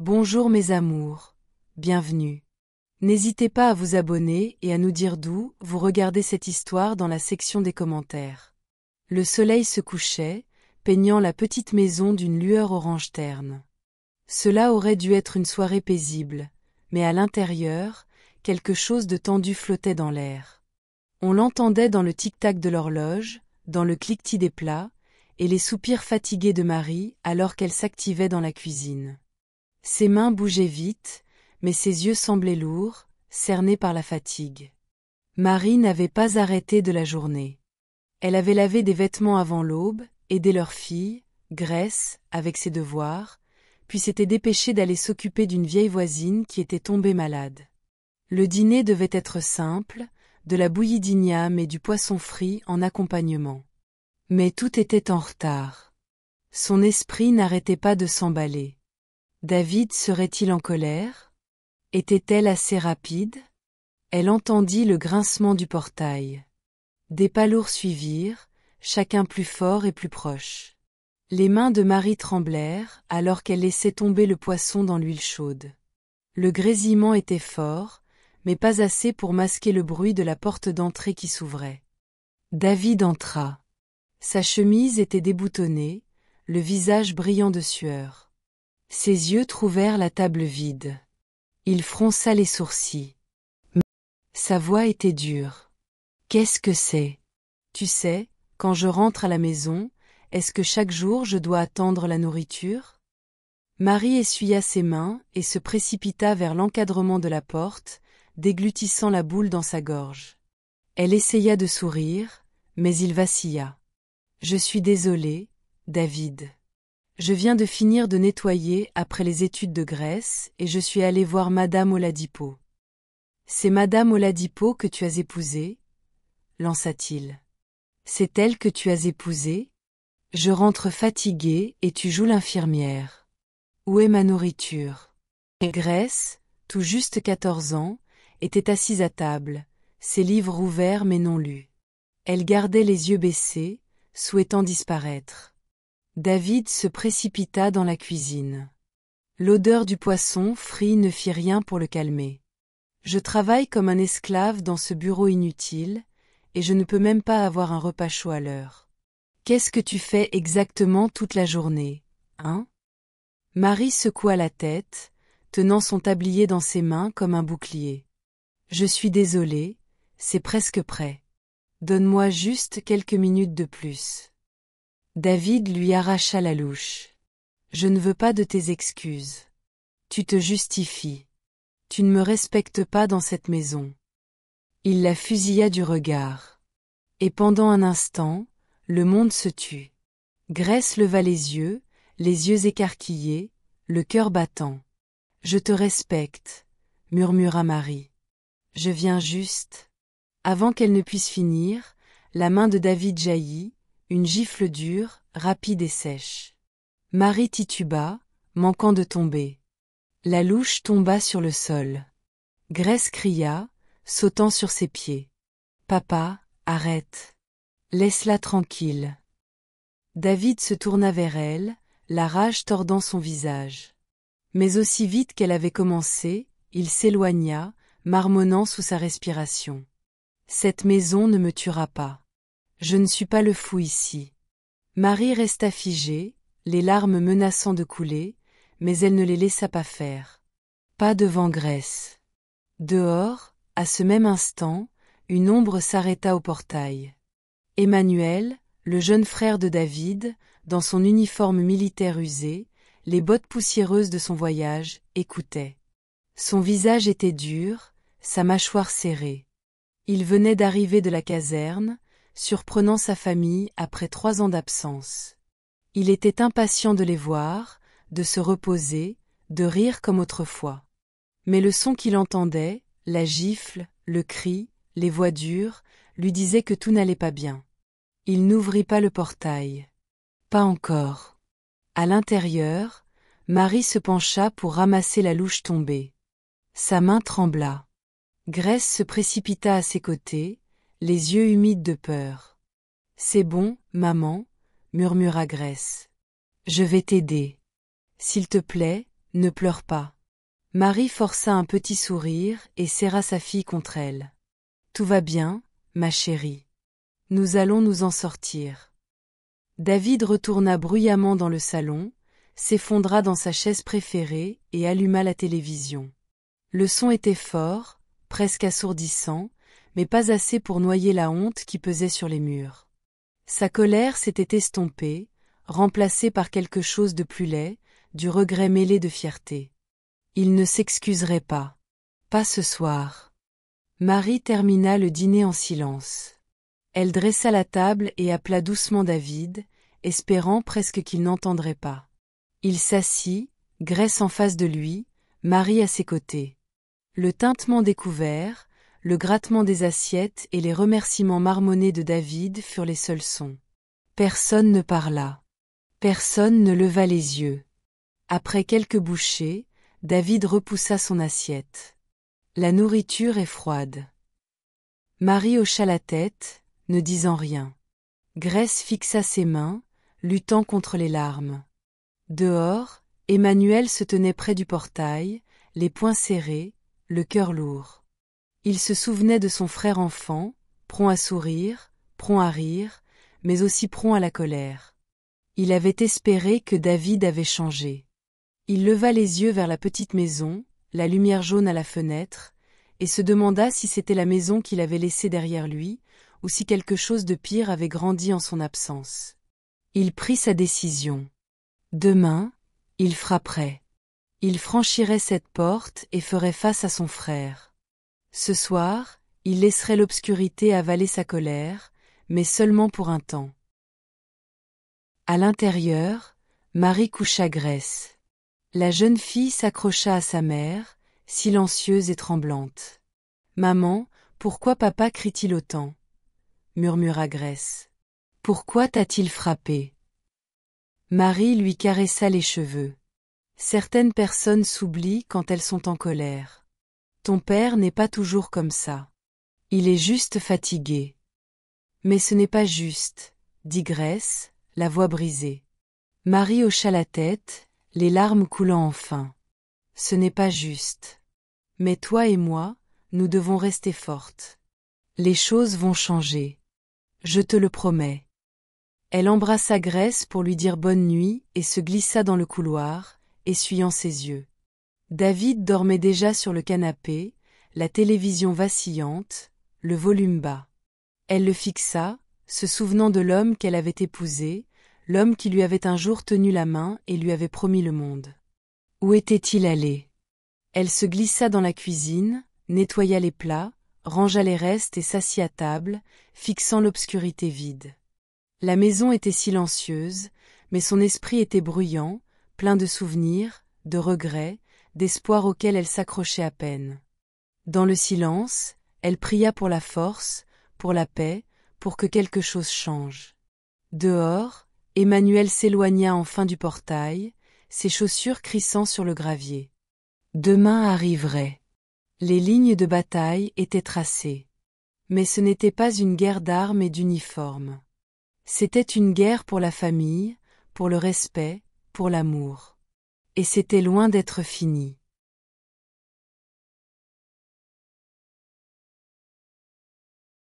Bonjour mes amours, bienvenue. N'hésitez pas à vous abonner et à nous dire d'où vous regardez cette histoire dans la section des commentaires. Le soleil se couchait, peignant la petite maison d'une lueur orange terne. Cela aurait dû être une soirée paisible, mais à l'intérieur, quelque chose de tendu flottait dans l'air. On l'entendait dans le tic-tac de l'horloge, dans le cliquetis des plats, et les soupirs fatigués de Marie alors qu'elle s'activait dans la cuisine. Ses mains bougeaient vite, mais ses yeux semblaient lourds, cernés par la fatigue. Marie n'avait pas arrêté de la journée. Elle avait lavé des vêtements avant l'aube, aidé leur fille, Grèce, avec ses devoirs, puis s'était dépêchée d'aller s'occuper d'une vieille voisine qui était tombée malade. Le dîner devait être simple, de la bouillie d'igname et du poisson frit en accompagnement. Mais tout était en retard. Son esprit n'arrêtait pas de s'emballer. David serait-il en colère? Était-elle assez rapide? Elle entendit le grincement du portail. Des pas lourds suivirent, chacun plus fort et plus proche. Les mains de Marie tremblèrent alors qu'elle laissait tomber le poisson dans l'huile chaude. Le grésillement était fort, mais pas assez pour masquer le bruit de la porte d'entrée qui s'ouvrait. David entra. Sa chemise était déboutonnée, le visage brillant de sueur. Ses yeux trouvèrent la table vide. Il fronça les sourcils. Sa voix était dure. « Qu'est-ce que c'est? Tu sais, quand je rentre à la maison, est-ce que chaque jour je dois attendre la nourriture ?» Marie essuya ses mains et se précipita vers l'encadrement de la porte, déglutissant la boule dans sa gorge. Elle essaya de sourire, mais il vacilla. « Je suis désolée, David. Je viens de finir de nettoyer après les études de Grèce et je suis allée voir Madame Oladipo. »« C'est Madame Oladipo que tu as épousée ?» lança-t-il. « C'est elle que tu as épousée ? Je rentre fatiguée et tu joues l'infirmière. Où est ma nourriture ?» Grèce, tout juste 14 ans, était assise à table, ses livres ouverts mais non lus. Elle gardait les yeux baissés, souhaitant disparaître. David se précipita dans la cuisine. L'odeur du poisson frit ne fit rien pour le calmer. « Je travaille comme un esclave dans ce bureau inutile, et je ne peux même pas avoir un repas chaud à l'heure. Qu'est-ce que tu fais exactement toute la journée, hein ?» Marie secoua la tête, tenant son tablier dans ses mains comme un bouclier. « Je suis désolée, c'est presque prêt. Donne-moi juste quelques minutes de plus. » David lui arracha la louche. « Je ne veux pas de tes excuses. Tu te justifies. Tu ne me respectes pas dans cette maison. » Il la fusilla du regard. Et pendant un instant, le monde se tut. Grèce leva les yeux écarquillés, le cœur battant. « Je te respecte, » murmura Marie. « Je viens juste. » Avant qu'elle ne puisse finir, la main de David jaillit, une gifle dure, rapide et sèche. Marie tituba, manquant de tomber. La louche tomba sur le sol. Grèce cria, sautant sur ses pieds. « Papa, arrête. Laisse-la tranquille. » David se tourna vers elle, la rage tordant son visage. Mais aussi vite qu'elle avait commencé, il s'éloigna, marmonnant sous sa respiration. « Cette maison ne me tuera pas. Je ne suis pas le fou ici. » Marie resta figée, les larmes menaçant de couler, mais elle ne les laissa pas faire. Pas devant Grèce. Dehors, à ce même instant, une ombre s'arrêta au portail. Emmanuel, le jeune frère de David, dans son uniforme militaire usé, les bottes poussiéreuses de son voyage, écoutait. Son visage était dur, sa mâchoire serrée. Il venait d'arriver de la caserne, surprenant sa famille après 3 ans d'absence. Il était impatient de les voir, de se reposer, de rire comme autrefois. Mais le son qu'il entendait, la gifle, le cri, les voix dures, lui disaient que tout n'allait pas bien. Il n'ouvrit pas le portail. Pas encore. À l'intérieur, Marie se pencha pour ramasser la louche tombée. Sa main trembla. Grèce se précipita à ses côtés, les yeux humides de peur. « C'est bon, maman, » murmura Grèce. « Je vais t'aider. S'il te plaît, Ne pleure pas. Marie força un petit sourire et serra sa fille contre elle. Tout va bien, ma chérie. Nous allons nous en sortir. David retourna bruyamment dans le salon, s'effondra dans sa chaise préférée et alluma la télévision. Le son était fort, presque assourdissant, mais pas assez pour noyer la honte qui pesait sur les murs. Sa colère s'était estompée, remplacée par quelque chose de plus laid, du regret mêlé de fierté. Il ne s'excuserait pas. Pas ce soir. Marie termina le dîner en silence. Elle dressa la table et appela doucement David, espérant presque qu'il n'entendrait pas. Il s'assit, Grace en face de lui, Marie à ses côtés. Le tintement des couverts, le grattement des assiettes et les remerciements marmonnés de David furent les seuls sons. Personne ne parla. Personne ne leva les yeux. Après quelques bouchées, David repoussa son assiette. La nourriture est froide. Marie hocha la tête, ne disant rien. Grace fixa ses mains, luttant contre les larmes. Dehors, Emmanuel se tenait près du portail, les poings serrés, le cœur lourd. Il se souvenait de son frère enfant, prompt à sourire, prompt à rire, mais aussi prompt à la colère. Il avait espéré que David avait changé. Il leva les yeux vers la petite maison, la lumière jaune à la fenêtre, et se demanda si c'était la maison qu'il avait laissée derrière lui, ou si quelque chose de pire avait grandi en son absence. Il prit sa décision. Demain, il frapperait. Il franchirait cette porte et ferait face à son frère. Ce soir, il laisserait l'obscurité avaler sa colère, mais seulement pour un temps. À l'intérieur, Marie coucha Grace. La jeune fille s'accrocha à sa mère, silencieuse et tremblante. « Maman, pourquoi papa crie-t-il autant ?» murmura Grace. « Pourquoi t'a-t-il frappé ?» Marie lui caressa les cheveux. « Certaines personnes s'oublient quand elles sont en colère. Ton père n'est pas toujours comme ça. Il est juste fatigué. » « Mais ce n'est pas juste, » dit Grace, la voix brisée. Marie hocha la tête, les larmes coulant enfin. « Ce n'est pas juste. Mais toi et moi, nous devons rester fortes. Les choses vont changer. Je te le promets. » Elle embrassa Grace pour lui dire bonne nuit et se glissa dans le couloir, essuyant ses yeux. David dormait déjà sur le canapé, la télévision vacillante, le volume bas. Elle le fixa, se souvenant de l'homme qu'elle avait épousé, l'homme qui lui avait un jour tenu la main et lui avait promis le monde. Où était-il allé? Elle se glissa dans la cuisine, nettoya les plats, rangea les restes et s'assit à table, fixant l'obscurité vide. La maison était silencieuse, mais son esprit était bruyant, plein de souvenirs, de regrets, d'espoirs auxquels elle s'accrochait à peine. Dans le silence, elle pria pour la force, pour la paix, pour que quelque chose change. Dehors, Emmanuel s'éloigna enfin du portail, ses chaussures crissant sur le gravier. Demain arriverait. Les lignes de bataille étaient tracées. Mais ce n'était pas une guerre d'armes et d'uniformes. C'était une guerre pour la famille, pour le respect, pour l'amour. Et c'était loin d'être fini.